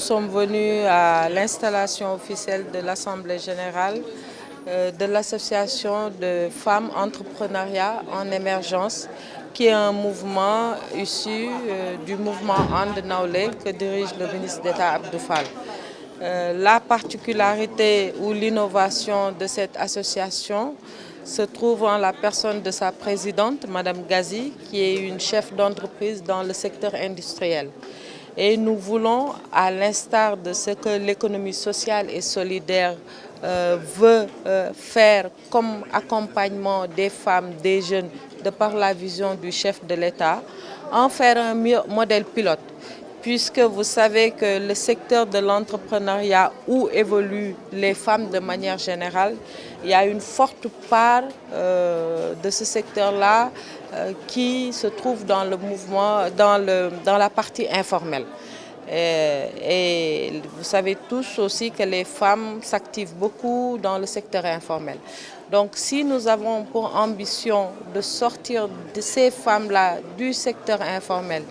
sommes venus à l'installation officielle de l'Assemblée générale de l'Association de femmes entrepreneuriat en émergence, qui est un mouvement issu du mouvement And Nawlé que dirige le ministre d'État Abdou Fall. La particularité ou l'innovation de cette association se trouve en la personne de sa présidente, Madame Gazi, qui est une chef d'entreprise dans le secteur industriel. Et nous voulons, à l'instar de ce que l'économie sociale et solidaire veut faire comme accompagnement des femmes, des jeunes, de par la vision du chef de l'État, en faire un modèle pilote. Puisque vous savez que le secteur de l'entrepreneuriat où évoluent les femmes de manière générale, il y a une forte part de ce secteur-là qui se trouve dans le mouvement, dans la partie informelle. Et vous savez tous aussi que les femmes s'activent beaucoup dans le secteur informel. Donc si nous avons pour ambition de sortir de ces femmes-là du secteur informel,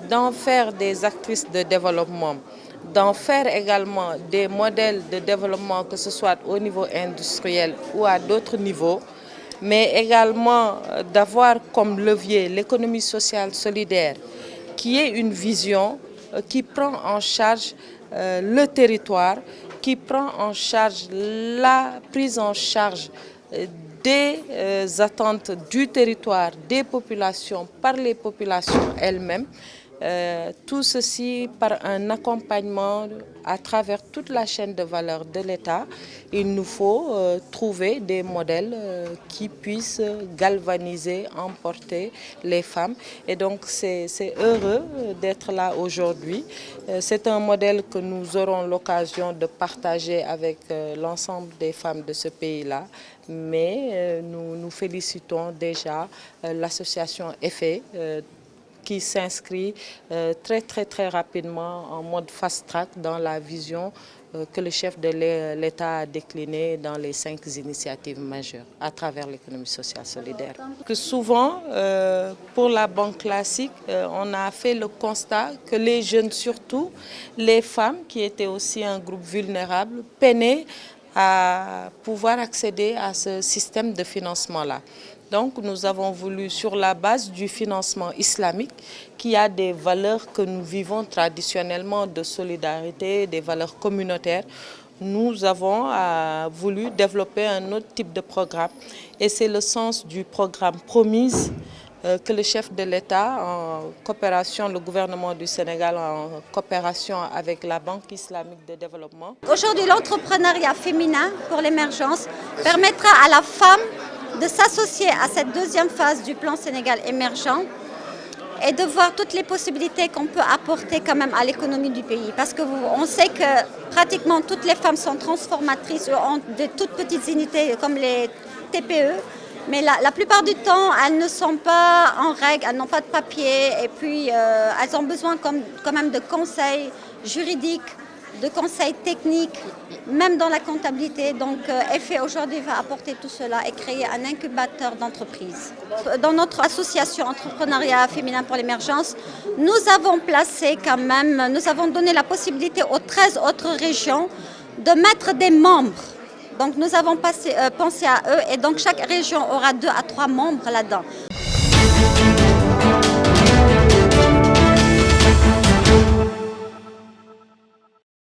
d'en faire des actrices de développement, d'en faire également des modèles de développement, que ce soit au niveau industriel ou à d'autres niveaux, mais également d'avoir comme levier l'économie sociale solidaire, qui est une vision qui prend en charge le territoire, qui prend en charge la prise en charge des attentes du territoire, des populations, par les populations elles-mêmes. Tout ceci par un accompagnement à travers toute la chaîne de valeur de l'État. Il nous faut trouver des modèles qui puissent galvaniser, emporter les femmes. Et donc c'est heureux d'être là aujourd'hui. C'est un modèle que nous aurons l'occasion de partager avec l'ensemble des femmes de ce pays-là. Mais nous félicitons déjà l'association EFE, qui s'inscrit très rapidement en mode fast-track dans la vision que le chef de l'État a déclinée dans les 5 initiatives majeures à travers l'économie sociale solidaire. Que souvent, pour la banque classique, on a fait le constat que les jeunes, surtout les femmes, qui étaient aussi un groupe vulnérable, peinaient à pouvoir accéder à ce système de financement-là. Donc nous avons voulu, sur la base du financement islamique, qui a des valeurs que nous vivons traditionnellement de solidarité, des valeurs communautaires, nous avons voulu développer un autre type de programme. Et c'est le sens du programme Promise que le chef de l'État, en coopération, le gouvernement du Sénégal, en coopération avec la Banque islamique de développement. Aujourd'hui, l'entrepreneuriat féminin pour l'émergence permettra à la femme de s'associer à cette deuxième phase du plan Sénégal émergent et de voir toutes les possibilités qu'on peut apporter quand même à l'économie du pays. Parce qu'on sait que pratiquement toutes les femmes sont transformatrices, ont de toutes petites unités comme les TPE, mais la plupart du temps, elles ne sont pas en règle, elles n'ont pas de papier et puis elles ont besoin quand même de conseils juridiques, de conseils techniques, même dans la comptabilité. Donc EFE aujourd'hui va apporter tout cela et créer un incubateur d'entreprise. Dans notre association Entrepreneuriat féminin pour l'émergence, nous avons placé quand même, nous avons donné la possibilité aux 13 autres régions de mettre des membres. Donc nous avons pensé à eux et donc chaque région aura 2 à 3 membres là-dedans.